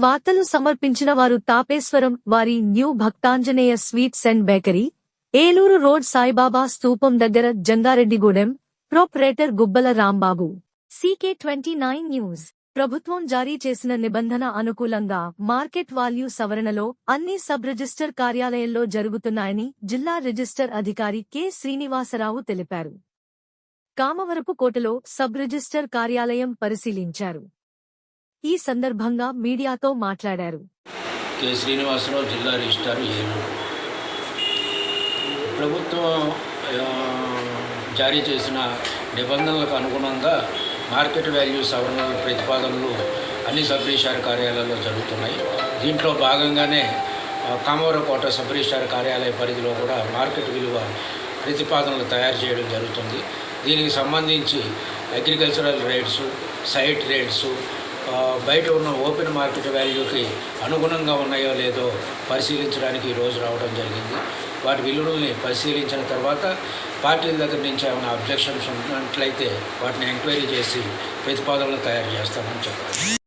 వార్తలు సమర్పించిన వారు తాపేశ్వరం వారి new Bhaktanjaneya sweets and bakery, Eluru road Saibaba స్తూపం దగ్గర జంగారెడ్డిగూడెం. ప్రొపరేటర్ గుబ్బల రాంబాబు. CK29 news. ప్రభుత్వం జారీ చేసిన నిబంధన అనుకూలంగా మార్కెట్ వాల్యూ సవరణలో అన్ని సబ్ రిజిస్టర్ కార్యాలయాల్లో జరుగుతున్నాయని జిల్లా రిజిస్టర్ అధికారి కె. శ్రీనివాసరావు తెలిపారు. కామవరపుకోటలో సబ్ రిజిస్టర్ కార్యాలయం పరిశీలించారు. ఈ సందర్భంగా మీడియాతో మాట్లాడారు. కె. శ్రీనివాసరావు, జిల్లా రిజిస్ట్రార్, ఏలూరు. ప్రభుత్వం జారీ చేసిన నిబంధనలకు అనుగుణంగా మార్కెట్ వాల్యూ సవరణ ప్రతిపాదనలు అన్ని సబ్ రిజిస్ట్రార్ కార్యాలయాల్లో జరుగుతున్నాయి. దీంట్లో భాగంగానే కామవరపుకోట సబ్ రిజిస్ట్రార్ కార్యాలయ పరిధిలో కూడా మార్కెట్ విలువ ప్రతిపాదనలు తయారు చేయడం జరుగుతుంది. దీనికి సంబంధించి అగ్రికల్చరల్ రేట్స్, సైట్ రేట్స్ బయట ఉన్న ఓపెన్ మార్కెట్ వాల్యూకి అనుగుణంగా ఉన్నాయో లేదో పరిశీలించడానికి ఈరోజు రావడం జరిగింది. వాటి విలువల్ని పరిశీలించిన తర్వాత పార్టీల దగ్గర నుంచి ఏమైనా అబ్జెక్షన్స్ ఉన్నట్లయితే వాటిని ఎంక్వైరీ చేసి ప్రతిపాదనలు తయారు చేస్తామని చెప్పారు.